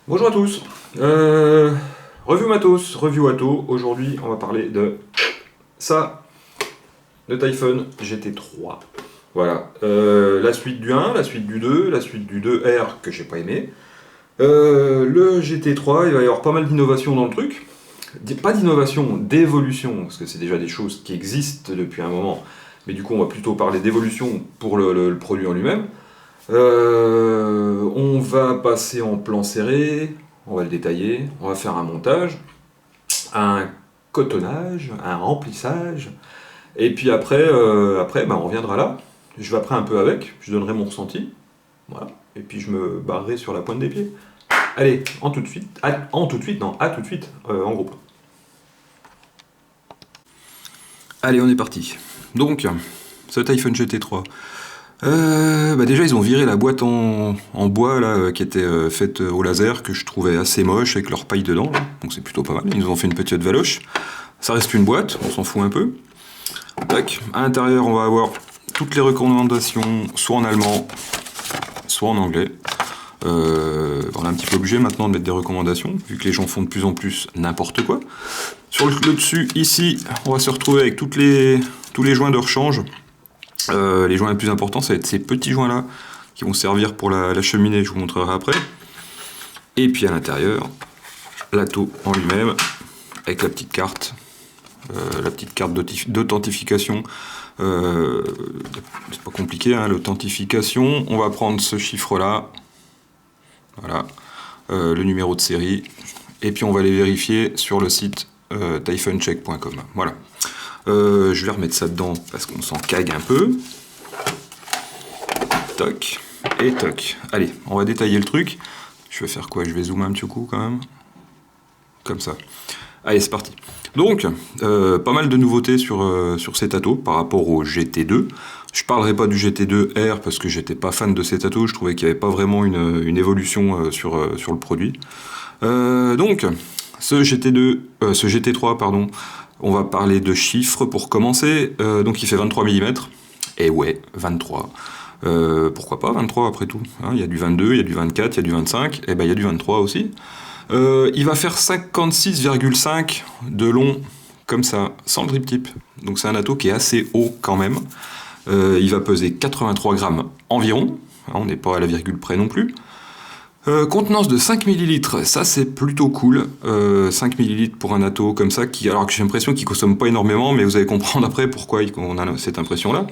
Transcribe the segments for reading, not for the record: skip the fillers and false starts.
Bonjour à tous. Review matos, review auto. Aujourd'hui, on va parler de ça, de Typhon GT3. Voilà. La suite du 1, la suite du 2, la suite du 2R que j'ai pas aimé. Le GT3, il va y avoir pas mal d'innovation dans le truc. Pas d'innovation, d'évolution, parce que c'est déjà des choses qui existent depuis un moment. Mais du coup, on va plutôt parler d'évolution pour le produit en lui-même. On va passer en plan serré, on va le détailler, on va faire un montage, un cotonnage, un remplissage, et puis après on reviendra là. Je vais après un peu avec, je donnerai mon ressenti, voilà, et puis je me barrerai sur la pointe des pieds. Allez, en tout de suite, à tout de suite, en groupe. Allez, on est parti. Donc, ce Typhon GT3. Déjà ils ont viré la boîte en bois là, qui était faite au laser, que je trouvais assez moche avec leur paille dedans, là. Donc c'est plutôt pas mal. Ils nous ont fait une petite valoche. Ça reste une boîte, on s'en fout un peu. Tac. À l'intérieur on va avoir toutes les recommandations, soit en allemand, soit en anglais. On est un petit peu obligé maintenant de mettre des recommandations, vu que les gens font de plus en plus n'importe quoi. Sur le dessus, ici, on va se retrouver avec tous les joints de rechange. Les joints les plus importants, ça va être ces petits joints là qui vont servir pour la cheminée, je vous montrerai après. Et puis à l'intérieur, l'atto en lui-même, avec la petite carte d'authentification. C'est pas compliqué, hein, l'authentification. On va prendre ce chiffre là, voilà, le numéro de série, et puis on va les vérifier sur le site typhoncheck.com. Voilà. Je vais remettre ça dedans parce qu'on s'en cague un peu. Toc et toc. Allez, on va détailler le truc. Je vais faire quoi? Je vais zoomer un petit coup quand même. Comme ça. Allez, c'est parti. Donc, pas mal de nouveautés sur cet atto par rapport au GT2. Je parlerai pas du GT2R parce que j'étais pas fan de cet atto. Je trouvais qu'il n'y avait pas vraiment une évolution sur le produit. Donc, ce GT3, pardon, on va parler de chiffres pour commencer. Donc il fait 23 mm. Et ouais, 23. Pourquoi pas 23 après tout, hein, il y a du 22, il y a du 24, il y a du 25, et ben il y a du 23 aussi. Il va faire 56,5 de long, comme ça, sans le drip tip. Donc c'est un atto qui est assez haut quand même. Il va peser 83 grammes environ, hein, on n'est pas à la virgule près non plus. Contenance de 5 ml, ça c'est plutôt cool. 5 ml pour un atto comme ça, alors que j'ai l'impression qu'il consomme pas énormément, mais vous allez comprendre après pourquoi on a cette impression-là.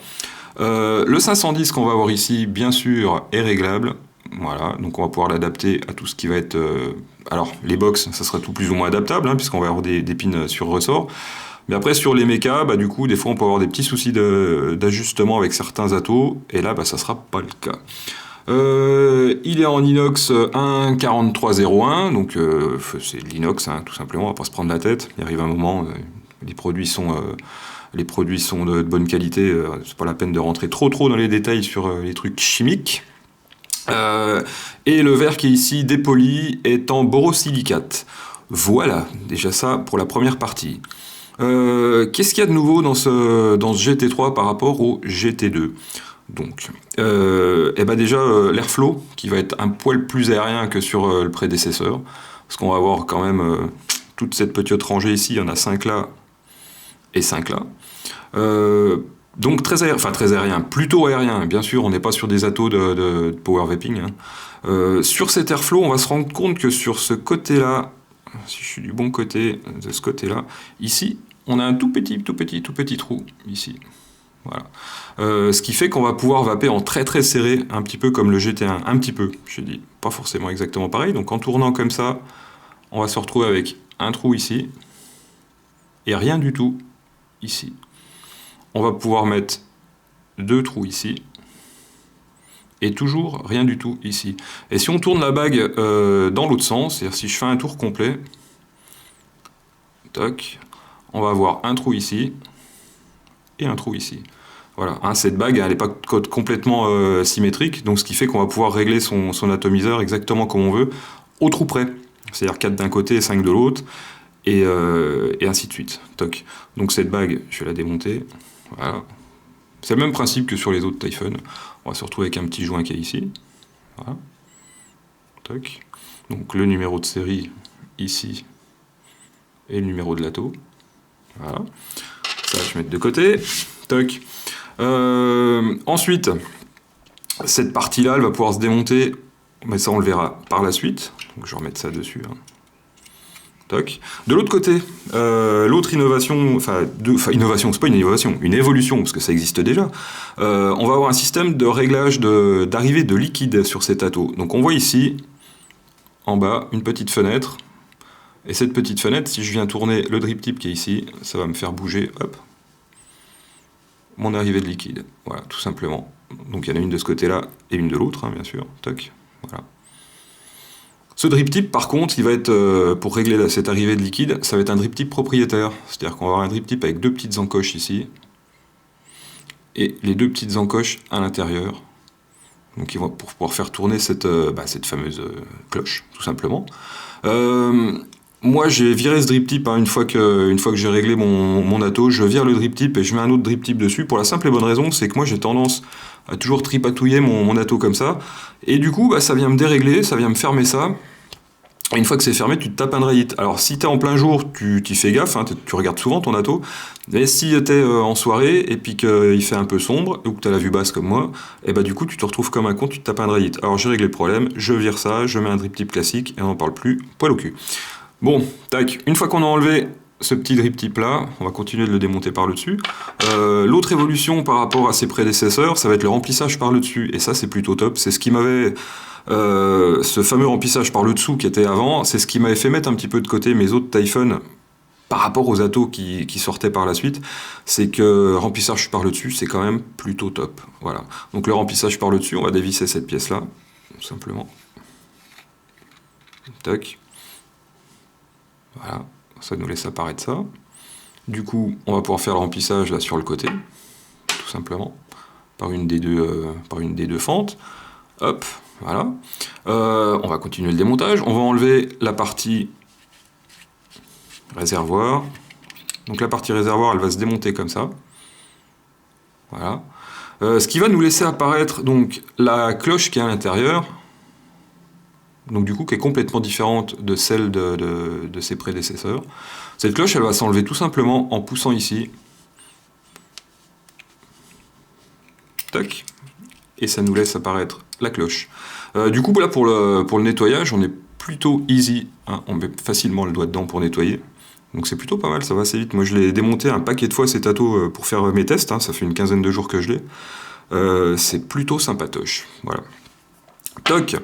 Le 510 qu'on va avoir ici, bien sûr, est réglable. Voilà, donc on va pouvoir l'adapter à tout ce qui va être... Alors, les box, ça sera tout plus ou moins adaptable, hein, puisqu'on va avoir des pins sur ressort. Mais après, sur les mechas, du coup, des fois, on peut avoir des petits soucis d'ajustement avec certains attos, et là, ça sera pas le cas. Il est en inox 14301, donc c'est de l'inox, hein, tout simplement, on va pas se prendre la tête. Il arrive un moment, les produits sont de bonne qualité, c'est pas la peine de rentrer trop dans les détails sur les trucs chimiques. Et le verre qui est ici dépoli est en borosilicate. Voilà, déjà ça pour la première partie. Qu'est-ce qu'il y a de nouveau dans ce GT3 par rapport au GT2? Donc, déjà l'airflow qui va être un poil plus aérien que sur le prédécesseur, parce qu'on va avoir quand même toute cette petite rangée ici, il y en a 5 là et 5 là. Donc très aérien, plutôt aérien, bien sûr, on n'est pas sur des attos de power vaping. Hein. Sur cet airflow, on va se rendre compte que sur ce côté-là, si je suis du bon côté de ce côté-là, ici, on a un tout petit trou, ici. Voilà. Ce qui fait qu'on va pouvoir vaper en très serré, un petit peu comme le GT1, un petit peu, je dis, pas forcément exactement pareil. Donc en tournant comme ça, on va se retrouver avec un trou ici, et rien du tout ici. On va pouvoir mettre 2 trous ici, et toujours rien du tout ici. Et si on tourne la bague dans l'autre sens, c'est-à-dire si je fais un tour complet, toc, on va avoir un trou ici, et un trou ici. Voilà, hein, cette bague, elle n'est pas complètement symétrique, donc ce qui fait qu'on va pouvoir régler son atomiseur exactement comme on veut, au trou près. C'est-à-dire 4 d'un côté et 5 de l'autre, et ainsi de suite. Toc. Donc cette bague, je vais la démonter. Voilà. C'est le même principe que sur les autres Typhon. On va se retrouver avec un petit joint qui est ici. Voilà. Toc. Donc le numéro de série ici et le numéro de lato. Voilà. Ça, je vais mettre de côté. Toc. Ensuite, cette partie-là, elle va pouvoir se démonter, mais ça on le verra par la suite. Donc je vais remettre ça dessus. Hein. Toc. De l'autre côté, l'autre innovation, innovation, c'est pas une innovation, une évolution, parce que ça existe déjà. On va avoir un système de réglage d'arrivée de liquide sur cet atto. Donc on voit ici, en bas, une petite fenêtre. Et cette petite fenêtre, si je viens tourner le drip tip qui est ici, ça va me faire bouger, hop, mon arrivée de liquide. Voilà, tout simplement. Donc il y en a une de ce côté-là et une de l'autre, hein, bien sûr. Toc, voilà. Ce drip tip, par contre, il va être, pour régler cette arrivée de liquide, ça va être un drip tip propriétaire. C'est-à-dire qu'on va avoir un drip tip avec deux petites encoches ici, et les deux petites encoches à l'intérieur. Donc ils vont pour pouvoir faire tourner cette fameuse cloche, tout simplement. Moi, j'ai viré ce drip tip, hein, une fois que j'ai réglé mon atto, je vire le drip tip et je mets un autre drip tip dessus, pour la simple et bonne raison, c'est que moi j'ai tendance à toujours tripatouiller mon atto comme ça, et du coup, ça vient me dérégler, ça vient me fermer ça, et une fois que c'est fermé, tu te tapes un dry hit. Alors si t'es en plein jour, tu fais gaffe, hein, tu regardes souvent ton atto, mais si t'es en soirée, et puis qu'il fait un peu sombre, ou que t'as la vue basse comme moi, et du coup tu te retrouves comme un con, tu te tapes un dry hit. Alors j'ai réglé le problème, je vire ça, je mets un drip tip classique, et on n'en parle plus, poil au cul. Bon, tac, une fois qu'on a enlevé ce petit drip tip là, on va continuer de le démonter par le dessus. L'autre évolution par rapport à ses prédécesseurs, ça va être le remplissage par le dessus, et ça c'est plutôt top, c'est ce qui m'avait... ce fameux remplissage par le dessous qui était avant, c'est ce qui m'avait fait mettre un petit peu de côté mes autres Typhon par rapport aux attos qui sortaient par la suite, c'est que remplissage par le dessus, c'est quand même plutôt top. Voilà. Donc le remplissage par le dessus, on va dévisser cette pièce-là, tout simplement. Tac. Voilà, ça nous laisse apparaître ça. Du coup, on va pouvoir faire le remplissage là sur le côté, tout simplement, par une des deux fentes. Hop, voilà. On va continuer le démontage. On va enlever la partie réservoir. Donc la partie réservoir, elle va se démonter comme ça. Voilà. Ce qui va nous laisser apparaître donc la cloche qui est à l'intérieur. Donc du coup qui est complètement différente de celle de ses prédécesseurs. Cette cloche, elle va s'enlever tout simplement en poussant ici. Tac. Et ça nous laisse apparaître la cloche. Du coup, là, pour le nettoyage, on est plutôt easy. Hein, on met facilement le doigt dedans pour nettoyer. Donc c'est plutôt pas mal, ça va assez vite. Moi, je l'ai démonté un paquet de fois, cet atto, pour faire mes tests. Hein, ça fait une quinzaine de jours que je l'ai. C'est plutôt sympatoche. Voilà. Toc.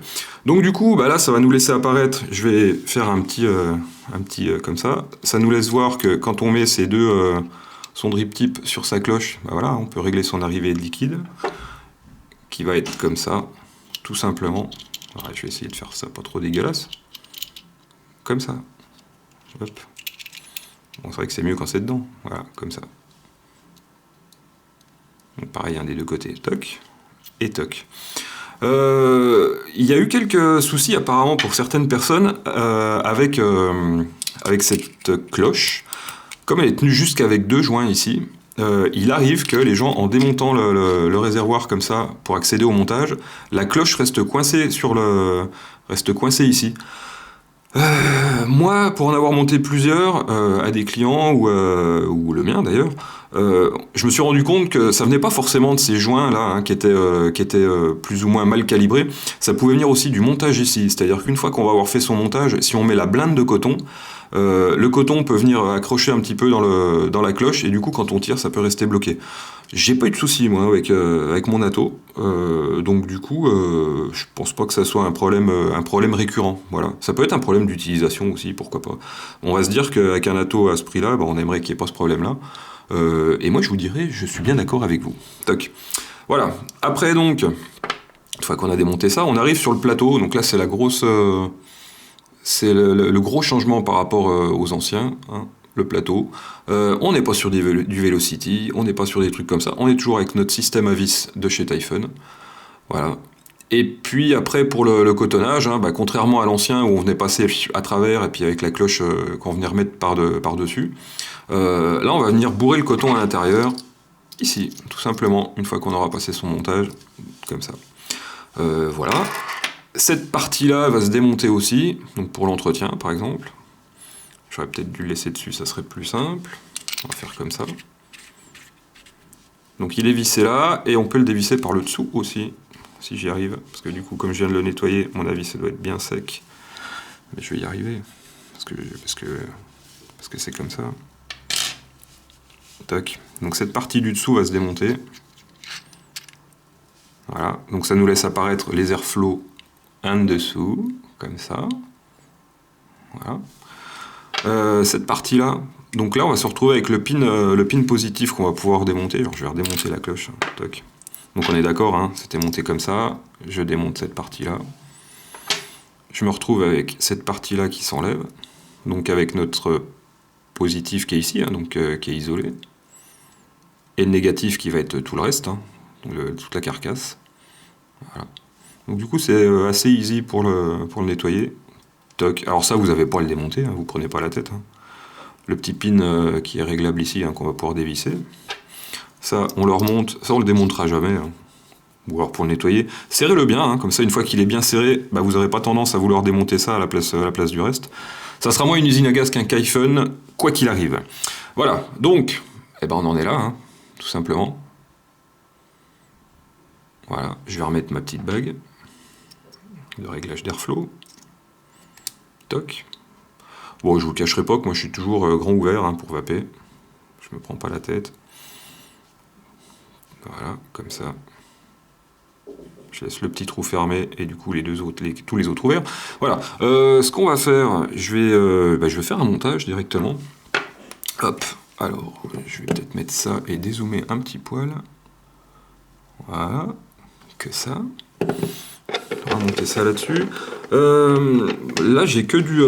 Donc du coup, là, ça va nous laisser apparaître. Je vais faire un petit comme ça. Ça nous laisse voir que quand on met ces deux son drip tip sur sa cloche, voilà, on peut régler son arrivée de liquide, qui va être comme ça, tout simplement. Alors, je vais essayer de faire ça pas trop dégueulasse. Comme ça. Hop. Bon, c'est vrai que c'est mieux quand c'est dedans. Voilà, comme ça. Donc pareil, un des deux côtés. Toc. Et toc. Il y a eu quelques soucis apparemment pour certaines personnes avec cette cloche. Comme elle est tenue jusqu'avec deux joints ici, il arrive que les gens, en démontant le réservoir comme ça pour accéder au montage, la cloche reste coincée ici. Moi, pour en avoir monté plusieurs à des clients ou le mien d'ailleurs, je me suis rendu compte que ça venait pas forcément de ces joints là, hein, qui étaient plus ou moins mal calibrés. Ça pouvait venir aussi du montage ici, c'est-à-dire qu'une fois qu'on va avoir fait son montage, si on met la blinde de coton, le coton peut venir accrocher un petit peu dans la cloche, et du coup quand on tire ça peut rester bloqué. J'ai pas eu de soucis moi avec mon atto, donc du coup je pense pas que ça soit un problème récurrent. Voilà. Ça peut être un problème d'utilisation aussi, pourquoi pas. On va se dire qu'avec un atto à ce prix-là, on aimerait qu'il n'y ait pas ce problème-là. Et moi je vous dirais, je suis bien d'accord avec vous. Toc. Voilà. Après donc, une fois qu'on a démonté ça, on arrive sur le plateau. Donc là c'est la grosse, c'est le gros changement par rapport aux anciens. Hein. Le plateau. On n'est pas sur du Velocity, on n'est pas sur des trucs comme ça, on est toujours avec notre système à vis de chez Typhon. Voilà. Et puis après pour le cotonnage, hein, contrairement à l'ancien où on venait passer à travers et puis avec la cloche qu'on venait remettre par-dessus, là on va venir bourrer le coton à l'intérieur, ici, tout simplement, une fois qu'on aura passé son montage, comme ça. Voilà. Cette partie-là va se démonter aussi, donc pour l'entretien par exemple. J'aurais peut-être dû le laisser dessus, ça serait plus simple. On va faire comme ça. Donc il est vissé là, et on peut le dévisser par le dessous aussi, si j'y arrive. Parce que du coup, comme je viens de le nettoyer, à mon avis, ça doit être bien sec. Mais je vais y arriver, parce que c'est comme ça. Tac. Donc cette partie du dessous va se démonter. Voilà, donc ça nous laisse apparaître les airflows en dessous, comme ça. Voilà. Cette partie-là, donc là on va se retrouver avec le pin positif qu'on va pouvoir démonter. Alors je vais redémonter la cloche. Toc. Donc on est d'accord, hein, c'était monté comme ça. Je démonte cette partie-là. Je me retrouve avec cette partie-là qui s'enlève. Donc avec notre positif qui est ici, hein, donc qui est isolé. Et le négatif qui va être tout le reste, hein, toute la carcasse. Voilà. Donc du coup c'est assez easy pour le nettoyer. Toc. Alors ça vous n'avez pas à le démonter, hein, vous prenez pas la tête. Hein. Le petit pin qui est réglable ici, hein, qu'on va pouvoir dévisser. Ça on le remonte, ça on le démontera jamais. Hein. Ou alors pour le nettoyer, serrez-le bien, hein, comme ça une fois qu'il est bien serré, bah, vous n'aurez pas tendance à vouloir démonter ça à la place du reste. Ça sera moins une usine à gaz qu'un Kyphon, quoi qu'il arrive. Voilà, donc, eh ben on en est là, hein, tout simplement. Voilà, je vais remettre ma petite bague de réglage d'airflow. Toc. Bon, je vous cacherai pas que moi je suis toujours grand ouvert, hein, pour vaper. Je me prends pas la tête. Voilà, comme ça. Je laisse le petit trou fermé et du coup tous les autres ouverts. Voilà. Ce qu'on va faire, je vais faire un montage directement. Hop. Alors, je vais peut-être mettre ça et dézoomer un petit poil. Voilà. Que ça. On va monter ça là-dessus. Là, j'ai que du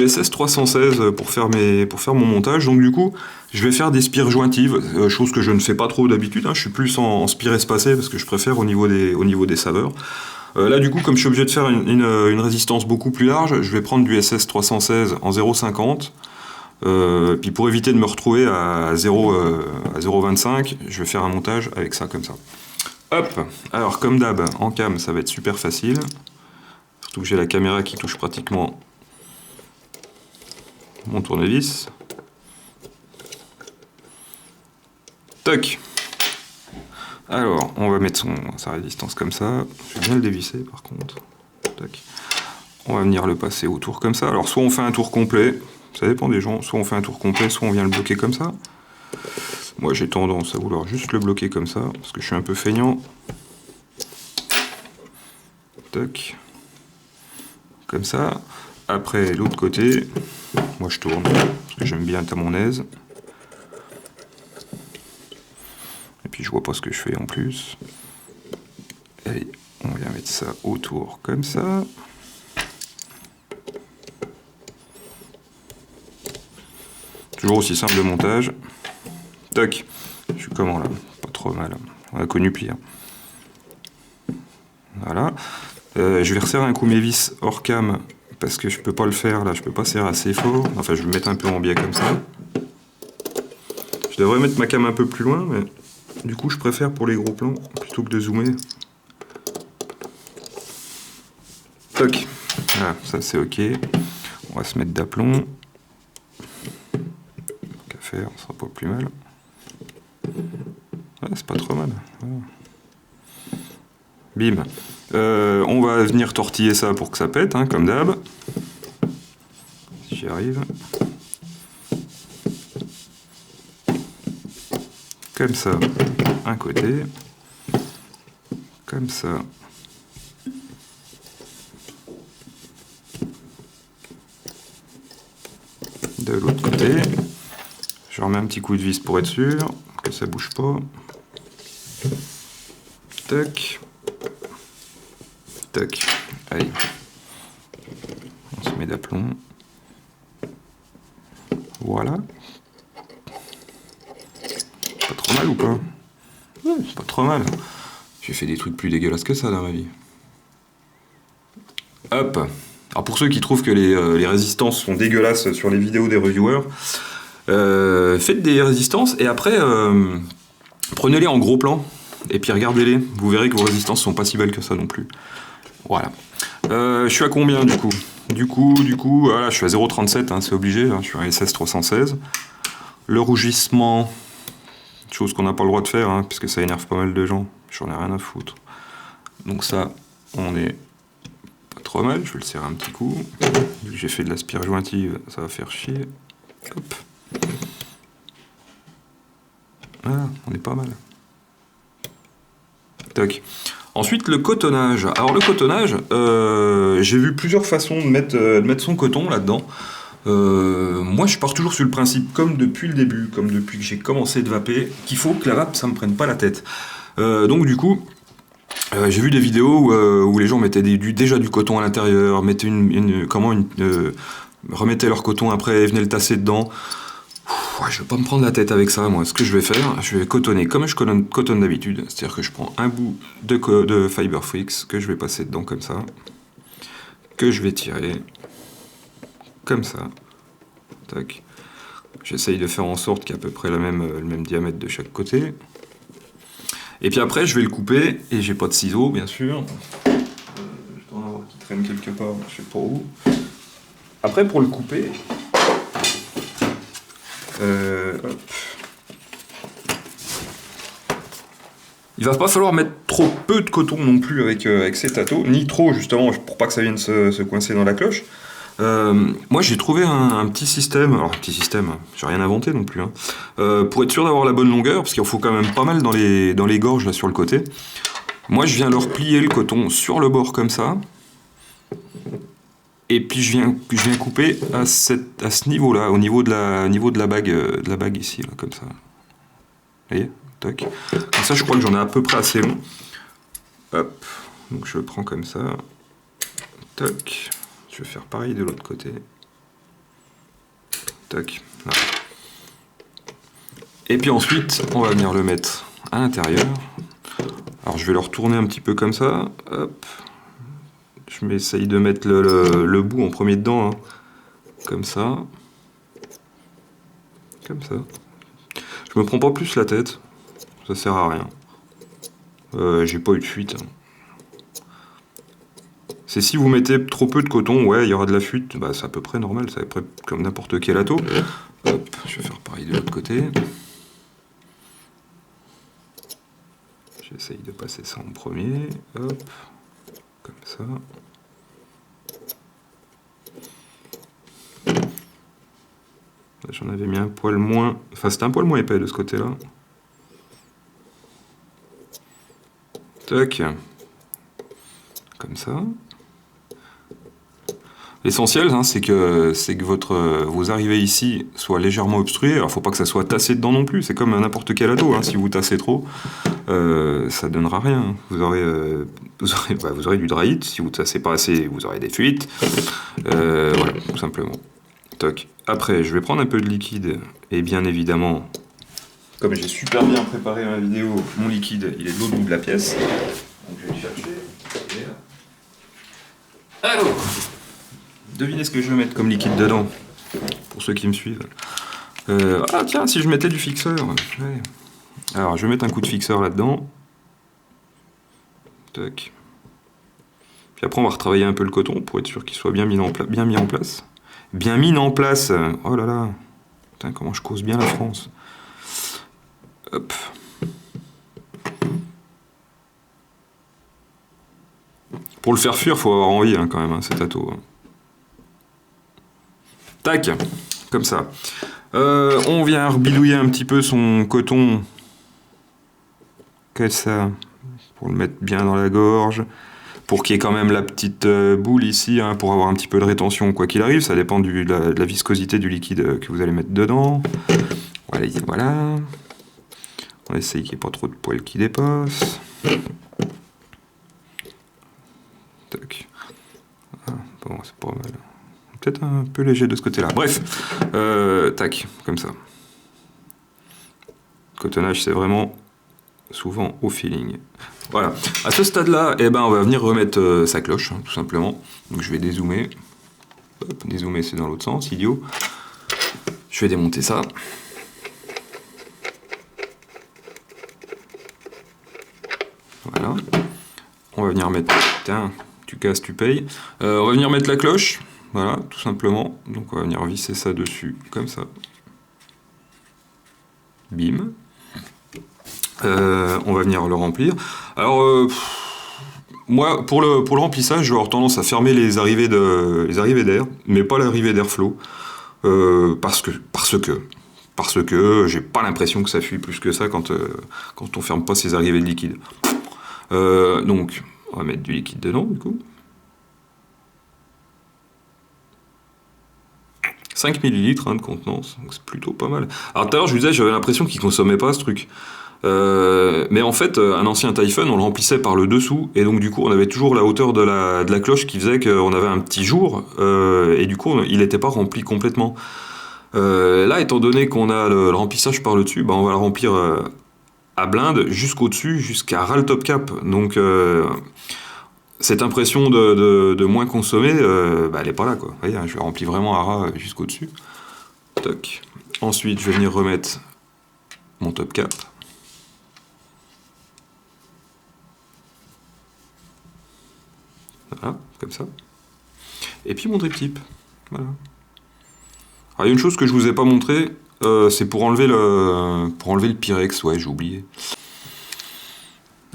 SS316 pour faire mon montage. Donc du coup, je vais faire des spires jointives, chose que je ne fais pas trop d'habitude. Hein. Je suis plus en spire espacé parce que je préfère au niveau des saveurs. Là, du coup, comme je suis obligé de faire une résistance beaucoup plus large, je vais prendre du SS316 en 0,50. Puis pour éviter de me retrouver à 0,25, je vais faire un montage avec ça comme ça. Hop, alors comme d'hab, en cam, ça va être super facile. Surtout que j'ai la caméra qui touche pratiquement mon tournevis. Toc. Alors, on va mettre sa résistance comme ça. Je vais bien le dévisser par contre. Toc. On va venir le passer autour comme ça. Alors, soit on fait un tour complet, ça dépend des gens, soit on fait un tour complet, soit on vient le bloquer comme ça. Moi j'ai tendance à vouloir juste le bloquer comme ça, parce que je suis un peu feignant. Tac. Comme ça. Après l'autre côté, moi je tourne, parce que j'aime bien être à mon aise. Et puis je vois pas ce que je fais en plus. Allez, on vient mettre ça autour comme ça. Toujours aussi simple de montage. Toc. Je suis comment là? Pas trop mal. On a connu pire. Voilà. Je vais resserrer un coup mes vis hors cam parce que je peux pas le faire là, je peux pas serrer assez fort. Enfin, je vais me mettre un peu en biais comme ça. Je devrais mettre ma cam un peu plus loin, mais du coup, je préfère pour les gros plans plutôt que de zoomer. Toc. Voilà, ça c'est ok. On va se mettre d'aplomb. Qu'à faire, ça sera pas plus mal. Ouais, c'est pas trop mal. Voilà. Bim. On va venir tortiller ça pour que ça pète, hein, comme d'hab. Si j'y arrive. Comme ça, un côté. Comme ça. De l'autre côté. Je remets un petit coup de vis pour être sûr que ça bouge pas. Tac. Tac. Allez. On se met d'aplomb. Voilà. Pas trop mal ou pas? Ouais, c'est pas trop mal. J'ai fait des trucs plus dégueulasses que ça dans ma vie. Hop. Alors pour ceux qui trouvent que les résistances sont dégueulasses sur les vidéos des reviewers, faites des résistances et après prenez-les en gros plan et puis regardez-les. Vous verrez que vos résistances sont pas si belles que ça non plus. Voilà. Je suis à combien du coup? Du coup, voilà, je suis à 0,37, hein, c'est obligé, hein, je suis à SS 316. Le rougissement, chose qu'on n'a pas le droit de faire, hein, puisque ça énerve pas mal de gens, j'en ai rien à foutre. Donc ça, on est pas trop mal, je vais le serrer un petit coup. Vu que j'ai fait de l'aspire jointive, ça va faire chier. Hop. Voilà, on est pas mal. Tac. Ensuite, le cotonnage. Alors le cotonnage, j'ai vu plusieurs façons de mettre son coton là-dedans. Moi, je pars toujours sur le principe, comme depuis le début, comme depuis que j'ai commencé de vaper, qu'il faut que la vape, ça me prenne pas la tête. Donc du coup, j'ai vu des vidéos où les gens mettaient déjà du coton à l'intérieur, mettaient remettaient leur coton après, venaient le tasser dedans. Ouais, je vais pas me prendre la tête avec ça, moi. Ce que je vais faire, je vais cotonner comme je cotonne d'habitude. C'est-à-dire que je prends un bout de Fiber Freaks que je vais passer dedans comme ça, que je vais tirer comme ça. Tac. J'essaye de faire en sorte qu'il y ait à peu près le même diamètre de chaque côté. Et puis après, je vais le couper, et j'ai pas de ciseaux, bien sûr. Je dois en avoir qui traîne quelque part, je sais pas où. Après, pour le couper, hop. Il va pas falloir mettre trop peu de coton non plus avec ces tâteaux, ni trop justement pour pas que ça vienne se coincer dans la cloche. Moi j'ai trouvé un petit système, alors un petit système, j'ai rien inventé non plus, hein, pour être sûr d'avoir la bonne longueur, parce qu'il en faut quand même pas mal dans les gorges là sur le côté. Moi je viens leur plier le coton sur le bord comme ça, et puis je viens couper à ce niveau-là, au niveau de la bague ici, là, comme ça. Vous voyez? Tac. Comme ça je crois que j'en ai à peu près assez long. Hop, donc je le prends comme ça. Tac. Je vais faire pareil de l'autre côté. Tac. Là. Et puis ensuite, on va venir le mettre à l'intérieur. Alors je vais le retourner un petit peu comme ça. Hop. Je m'essaye de mettre le bout en premier dedans. Hein. Comme ça. Comme ça. Je me prends pas plus la tête. Ça sert à rien. J'ai pas eu de fuite. Hein. C'est si vous mettez trop peu de coton, ouais, il y aura de la fuite, bah, c'est à peu près normal, c'est à peu près comme n'importe quel ato. Hop, je vais faire pareil de l'autre côté. J'essaye de passer ça en premier, hop, comme ça. J'en avais mis un poil moins, enfin c'était un poil moins épais de ce côté-là. Tac, comme ça. L'essentiel, hein, c'est que vos arrivées ici soient légèrement obstruées. Alors, faut pas que ça soit tassé dedans non plus. C'est comme n'importe quel ado. Hein. Si vous tassez trop, ça donnera rien. Vous aurez du dry hit. Si vous tassez pas assez, vous aurez des fuites. Voilà, tout simplement. Toc. Après, je vais prendre un peu de liquide. Et bien évidemment, comme j'ai super bien préparé ma vidéo, mon liquide, il est de l'eau double la pièce. Donc, je vais le chercher. Alors, devinez ce que je vais mettre comme liquide dedans, pour ceux qui me suivent. Ah tiens, si je mettais du fixeur. Ouais. Alors, je vais mettre un coup de fixeur là-dedans. Tac. Puis après, on va retravailler un peu le coton pour être sûr qu'il soit bien mis en place. Bien mis en place. Oh là là. Putain, comment je cause bien la France. Hop. Pour le faire fuir, faut avoir envie hein, quand même, hein, cet ato. Hein. Tac, comme ça. On vient rebidouiller un petit peu son coton. Comme ça. Pour le mettre bien dans la gorge. Pour qu'il y ait quand même la petite boule ici, hein, pour avoir un petit peu de rétention. Quoi qu'il arrive, ça dépend de la viscosité du liquide que vous allez mettre dedans. Voilà. On essaye qu'il n'y ait pas trop de poils qui dépassent. Tac. Ah, bon, c'est pas mal. Peut-être un peu léger de ce côté-là. Bref, tac, comme ça. Cotonnage, c'est vraiment souvent au feeling. Voilà. À ce stade-là, eh ben, on va venir remettre sa cloche, hein, tout simplement. Donc je vais dézoomer. Hop, dézoomer, c'est dans l'autre sens, idiot. Je vais démonter ça. Voilà. On va venir mettre Tu casses, tu payes. On va venir mettre la cloche, voilà, tout simplement. Donc on va venir visser ça dessus, comme ça. Bim. On va venir le remplir. Alors, moi, pour le remplissage, je vais avoir tendance à fermer les arrivées d'air, mais pas l'arrivée d'airflow, parce que j'ai pas l'impression que ça fuit plus que ça quand on ferme pas ces arrivées de liquide. Donc, on va mettre du liquide dedans, du coup. 5 ml de contenance, donc c'est plutôt pas mal. Alors tout à l'heure, je vous disais, j'avais l'impression qu'il consommait pas ce truc. Mais en fait, un ancien Typhon, on le remplissait par le dessous, et donc du coup, on avait toujours la hauteur de la cloche qui faisait qu'on avait un petit jour, et du coup, il n'était pas rempli complètement. Là, étant donné qu'on a le remplissage par le dessus, bah, on va le remplir à blinde jusqu'au dessus, jusqu'à ras le top cap. Donc, cette impression de moins consommer, bah, elle n'est pas là, quoi. Vous voyez, je le remplis vraiment à ras jusqu'au dessus. Toc. Ensuite, je vais venir remettre mon top cap. Voilà, comme ça. Et puis mon drip tip. Voilà. Alors, il y a une chose que je vous ai pas montré, c'est pour enlever le Pyrex. Ouais, j'ai oublié.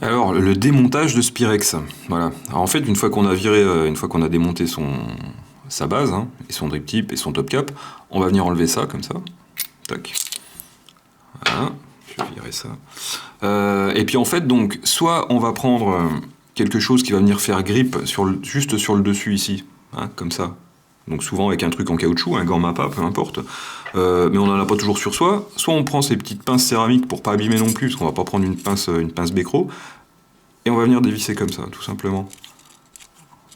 Alors, le démontage de ce Pyrex. Voilà. Alors, en fait, une fois qu'on a démonté sa base, hein, et son drip tip et son top cap, on va venir enlever ça, comme ça. Tac. Voilà. Je vais virer ça. Et puis, en fait, donc, soit on va prendre quelque chose qui va venir faire grip juste sur le dessus ici, hein, comme ça. Donc souvent avec un truc en caoutchouc, un gant Mappa, peu importe. Mais on n'en a pas toujours sur soi. Soit on prend ces petites pinces céramiques pour pas abîmer non plus, parce qu'on va pas prendre une pince Becro, et on va venir dévisser comme ça, tout simplement.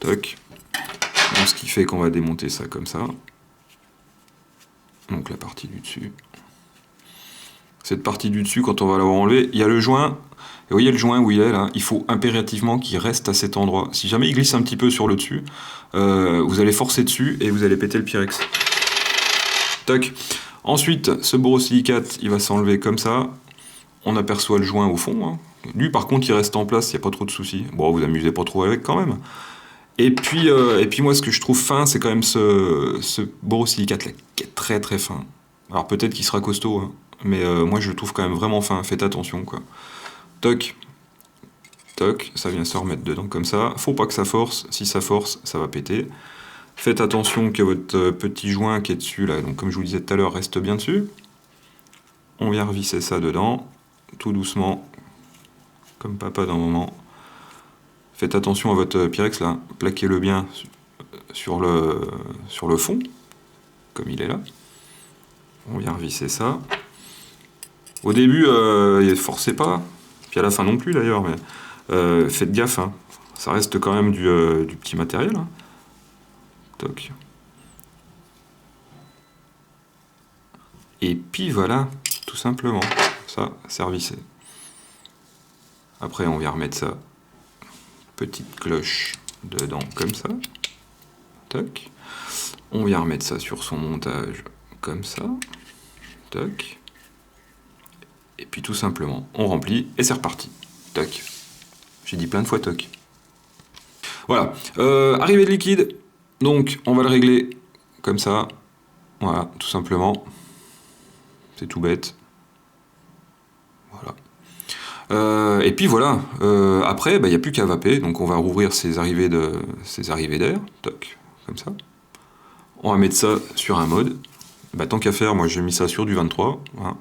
Toc. Donc ce qui fait qu'on va démonter ça comme ça. Donc la partie du dessus. Cette partie du dessus, quand on va l'avoir enlevé, il y a le joint. Et vous voyez le joint où il est là, il faut impérativement qu'il reste à cet endroit. Si jamais il glisse un petit peu sur le dessus, vous allez forcer dessus et vous allez péter le Pyrex. Toc. Ensuite, ce borosilicate, il va s'enlever comme ça. On aperçoit le joint au fond. Hein. Lui, par contre, il reste en place, il n'y a pas trop de soucis. Bon, vous amusez pas trop avec quand même. Et puis moi, ce que je trouve fin, c'est quand même ce borosilicate là, qui est très très fin. Alors peut-être qu'il sera costaud, hein, mais moi je le trouve quand même vraiment fin. Faites attention, quoi. Toc, toc, ça vient se remettre dedans comme ça. Faut pas que ça force, si ça force, ça va péter. Faites attention que votre petit joint qui est dessus, là, donc comme je vous disais tout à l'heure, reste bien dessus. On vient revisser ça dedans, tout doucement, comme papa d'un moment. Faites attention à votre Pyrex là, plaquez-le bien sur le fond, comme il est là. On vient revisser ça. Au début, forcez pas. Puis à la fin non plus d'ailleurs, mais faites gaffe, hein. Ça reste quand même du petit matériel. Hein. Toc. Et puis voilà, tout simplement, ça, servicé. Après on vient remettre ça, petite cloche dedans comme ça. Toc. On vient remettre ça sur son montage comme ça. Toc. Et puis tout simplement, on remplit et c'est reparti. Toc. J'ai dit plein de fois toc. Voilà. Arrivée de liquide. Donc, on va le régler comme ça. Voilà, tout simplement. C'est tout bête. Voilà. Et puis voilà. Après, il n'y a plus qu'à vaper. Donc, on va rouvrir ces arrivées d'air. Toc. Comme ça. On va mettre ça sur un mode. Bah, tant qu'à faire, moi j'ai mis ça sur du 23. Voilà.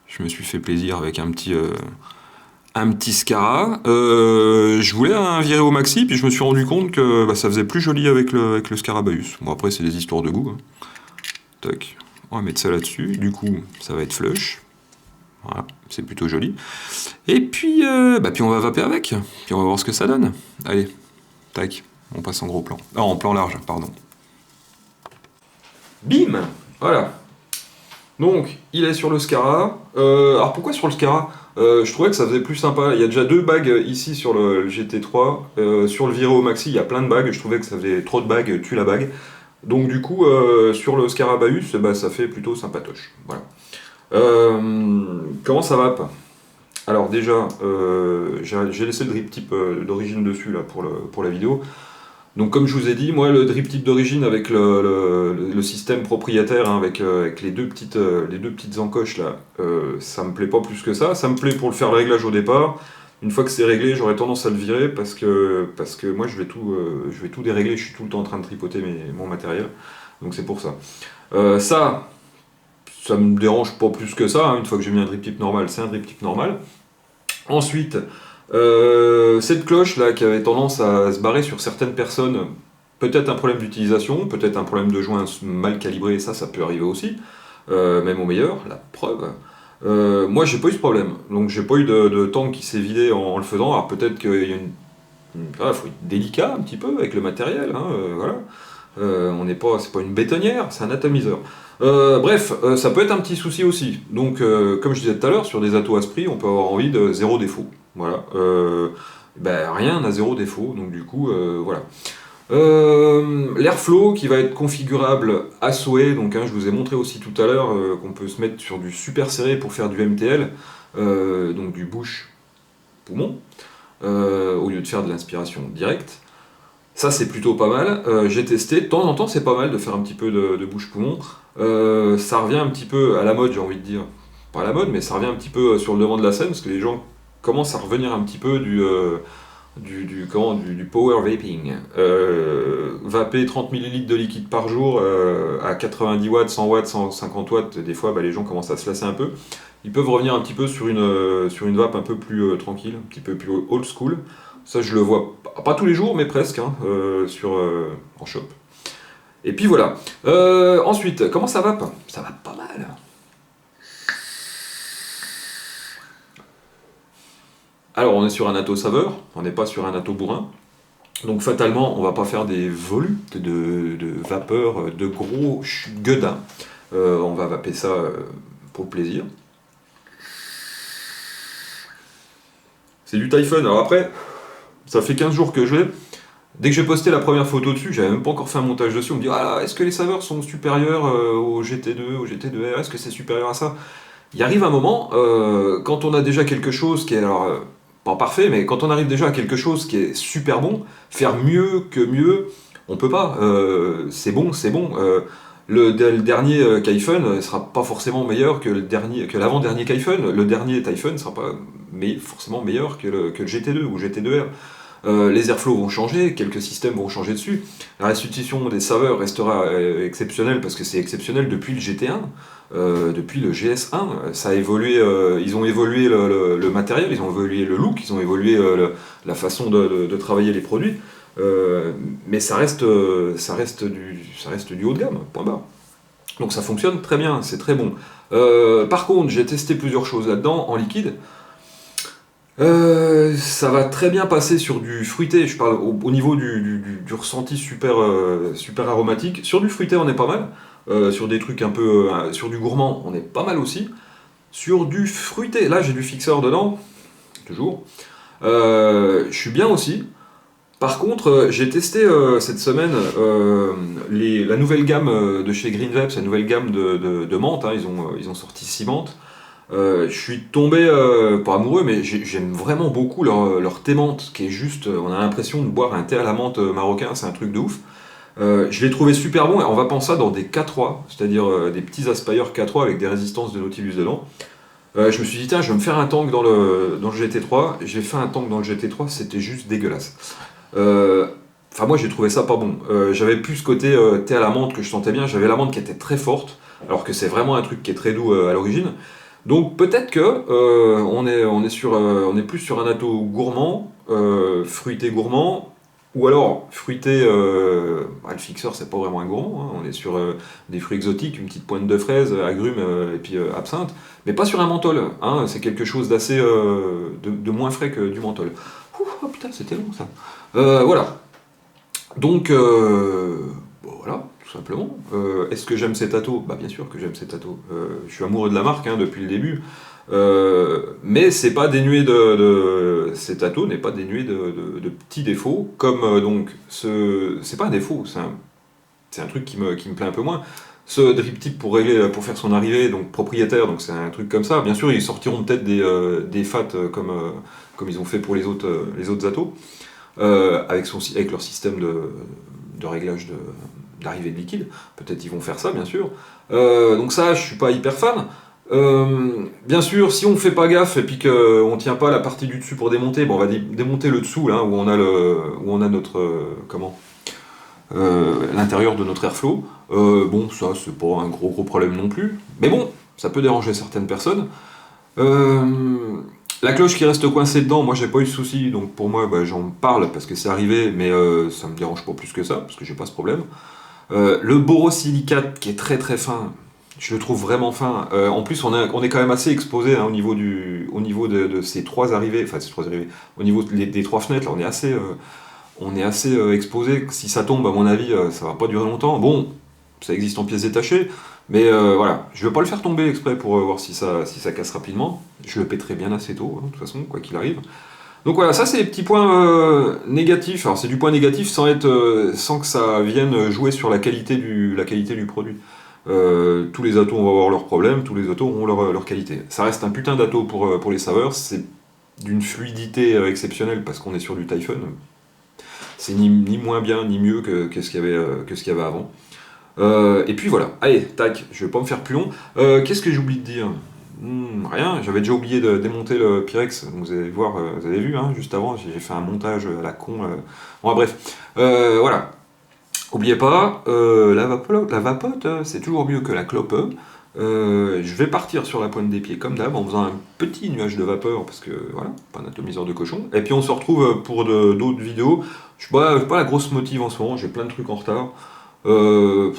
Je me suis fait plaisir avec un petit Scara. Je voulais un virer au maxi, puis je me suis rendu compte que ça faisait plus joli avec le Scarabaeus. Bon, après, c'est des histoires de goût. Hein. Tac. On va mettre ça là-dessus. Du coup, ça va être flush. Voilà, c'est plutôt joli. Et puis, puis on va vaper avec. Puis on va voir ce que ça donne. Allez, tac. On passe en gros plan. Ah, en plan large, pardon. Bim! Voilà. Donc, il est sur le Scara. Alors, pourquoi sur le Scara? Je trouvais que ça faisait plus sympa. Il y a déjà 2 bagues ici sur le GT3. Sur le Viro Maxi, il y a plein de bagues. Je trouvais que ça faisait trop de bagues, tue la bague. Donc, du coup, sur le Scarabaeus, ça fait plutôt sympatoche. Voilà. Comment ça vape? Alors déjà, j'ai laissé le drip type d'origine dessus là pour la vidéo. Donc comme je vous ai dit, moi le drip type d'origine avec le système propriétaire, hein, avec les deux petites encoches là, ça me plaît pas plus que ça. Ça me plaît pour le faire le réglage au départ. Une fois que c'est réglé, j'aurais tendance à le virer parce que moi je vais tout dérégler, je suis tout le temps en train de tripoter mon matériel. Donc c'est pour ça. Ça me dérange pas plus que ça, hein. Une fois que j'ai mis un drip type normal, c'est un drip type normal. Ensuite, cette cloche là qui avait tendance à se barrer sur certaines personnes, peut-être un problème d'utilisation, peut-être un problème de joint mal calibré, ça peut arriver aussi, même au meilleur, la preuve. Moi j'ai pas eu ce problème, donc j'ai pas eu de tank qui s'est vidé en le faisant. Alors peut-être qu'il y a faut être délicat un petit peu avec le matériel, hein, voilà. C'est pas une bétonnière, c'est un atomiseur. Bref, ça peut être un petit souci aussi. Donc, comme je disais tout à l'heure, sur des atos à ce prix, on peut avoir envie de zéro défaut. Voilà. Rien n'a zéro défaut, donc du coup, voilà. L'airflow qui va être configurable à souhait, donc je vous ai montré aussi tout à l'heure qu'on peut se mettre sur du super serré pour faire du MTL, donc du bouche-poumon, au lieu de faire de l'inspiration directe. Ça c'est plutôt pas mal, j'ai testé, de temps en temps c'est pas mal de faire un petit peu de bouche-poumon. Ça revient un petit peu à la mode, j'ai envie de dire. Pas à la mode, mais ça revient un petit peu sur le devant de la scène, parce que les gens commencent à revenir un petit peu du power vaping. Vaper 30 ml de liquide par jour à 90 watts, 100 watts, 150 watts, des fois les gens commencent à se lasser un peu. Ils peuvent revenir un petit peu sur une vape un peu plus tranquille, un petit peu plus old school. Ça, je le vois pas tous les jours, mais presque, hein, en shop. Et puis voilà. Ensuite, comment ça va? Ça va pas mal. Alors, on est sur un atto saveur, on n'est pas sur un atto bourrin. Donc, fatalement, on va pas faire des volutes de vapeur, de gros gueudins. On va vaper ça pour le plaisir. C'est du Typhon. Alors après, ça fait 15 jours que je l'ai. Dès que j'ai posté la première photo dessus, j'avais même pas encore fait un montage dessus, on me dit ah, est-ce que les saveurs sont supérieures au GT2, au GT2R, est-ce que c'est supérieur à ça? Il arrive un moment, quand on a déjà quelque chose qui est, alors, pas parfait, mais quand on arrive déjà à quelque chose qui est super bon, faire mieux que mieux, on peut pas. C'est bon, c'est bon. Le dernier Kaifen ne sera pas forcément meilleur que l'avant-dernier Kaifen. Le dernier Typhon ne sera pas forcément meilleur que le GT2 ou GT2R. Les airflows vont changer, quelques systèmes vont changer dessus. La restitution des saveurs restera exceptionnelle parce que c'est exceptionnel depuis le GT1, depuis le GS1. Ça a évolué, ils ont évolué le matériel, ils ont évolué le look, ils ont évolué la façon de travailler les produits. Mais ça reste du haut de gamme, point barre. Donc ça fonctionne très bien, c'est très bon. Par contre, j'ai testé plusieurs choses là-dedans en liquide. Ça va très bien passer sur du fruité, je parle au niveau du ressenti super aromatique. Sur du fruité, on est pas mal. Sur des trucs un peu. Sur du gourmand, on est pas mal aussi. Sur du fruité, là j'ai du fixeur dedans, toujours. Je suis bien aussi. Par contre, j'ai testé cette semaine la nouvelle gamme de chez Green Vapes, la nouvelle gamme de menthe, hein, ils ont sorti 6 menthes. Je suis tombé, pas amoureux, mais j'aime vraiment beaucoup leur thé menthe, qui est juste, on a l'impression de boire un thé à la menthe marocain, c'est un truc de ouf. Je l'ai trouvé super bon, et on va penser ça dans des K3, c'est-à-dire des petits Aspire K3 avec des résistances de Nautilus dedans. Je me suis dit, tiens, je vais me faire un tank dans le GT3. J'ai fait un tank dans le GT3, c'était juste dégueulasse. Enfin, moi j'ai trouvé ça pas bon. J'avais plus ce côté thé à la menthe que je sentais bien. J'avais la menthe qui était très forte, alors que c'est vraiment un truc qui est très doux à l'origine. Donc peut-être que on est plus sur un atto gourmand, fruité gourmand, ou alors fruité. Le fixeur c'est pas vraiment un gourmand. Hein. On est sur des fruits exotiques, une petite pointe de fraise, agrumes et puis absinthe, mais pas sur un menthol. Hein. C'est quelque chose d'assez de moins frais que du menthol. Ouh, oh putain, c'était long ça. Voilà. Donc, bon, voilà, tout simplement. Est-ce que j'aime cet atto? Bah bien sûr que j'aime cet atto. Je suis amoureux de la marque hein, depuis le début. Mais c'est pas dénué cet atto n'est pas dénué de petits défauts, comme donc c'est pas un défaut, c'est un truc qui me plaît un peu moins. ce drip tip pour régler, pour faire son arrivée, donc propriétaire, donc c'est un truc comme ça. Bien sûr, ils sortiront peut-être des FAT comme ils ont fait pour les autres Atos, avec leur système de réglage d'arrivée de liquide. Peut-être ils vont faire ça, bien sûr. Donc ça, je suis pas hyper fan. Bien sûr, si on fait pas gaffe et puis qu'on tient pas la partie du dessus pour démonter, bon, on va démonter le dessous là où on a notre l'intérieur de notre airflow. Bon, ça c'est pas un gros problème non plus, mais bon, ça peut déranger certaines personnes. La cloche qui reste coincée dedans, moi j'ai pas eu de souci, donc pour moi bah, j'en parle parce que c'est arrivé, mais ça me dérange pas plus que ça, parce que j'ai pas ce problème. Le borosilicate qui est très très fin, je le trouve vraiment fin. En plus, on est quand même assez exposé hein, au niveau de ces trois arrivées, enfin ces trois arrivées, au niveau des trois fenêtres, là, on est assez exposé. Si ça tombe, à mon avis, ça va pas durer longtemps. Bon, ça existe en pièces détachées, mais voilà, je vais pas le faire tomber exprès pour voir si ça casse rapidement. Je le pèterai bien assez tôt, hein, de toute façon, quoi qu'il arrive. Donc voilà, ça c'est les petits points négatifs. Alors c'est du point négatif sans que ça vienne jouer sur la qualité du produit. Tous les atos vont avoir leurs problèmes, tous les atos ont leur qualité. Ça reste un putain d'ato pour les saveurs, c'est d'une fluidité exceptionnelle parce qu'on est sur du Typhon. C'est ni moins bien ni mieux que ce qu'il y avait avant. Et puis voilà, allez, tac, je vais pas me faire plus long. Qu'est-ce que j'ai oublié de dire? Rien, j'avais déjà oublié de démonter le Pyrex, donc vous allez voir, vous avez vu, hein, juste avant, j'ai fait un montage à la con. Bon, bref, voilà. Oubliez pas, la vapote, c'est toujours mieux que la clope. Je vais partir sur la pointe des pieds comme d'hab en faisant un petit nuage de vapeur parce que voilà, pas un atomiseur de cochon. Et puis on se retrouve pour d'autres vidéos. Je suis pas la grosse motive en ce moment, j'ai plein de trucs en retard. Euh,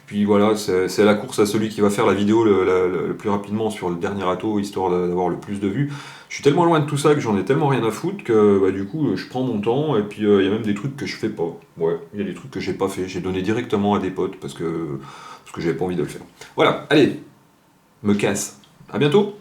Puis voilà, c'est la course à celui qui va faire la vidéo le plus rapidement sur le dernier ato, histoire d'avoir le plus de vues. Je suis tellement loin de tout ça que j'en ai tellement rien à foutre que bah, du coup je prends mon temps et puis il y a même des trucs que je fais pas. Ouais, il y a des trucs que j'ai pas fait, j'ai donné directement à des potes parce que j'avais pas envie de le faire. Voilà, allez, me casse. À bientôt!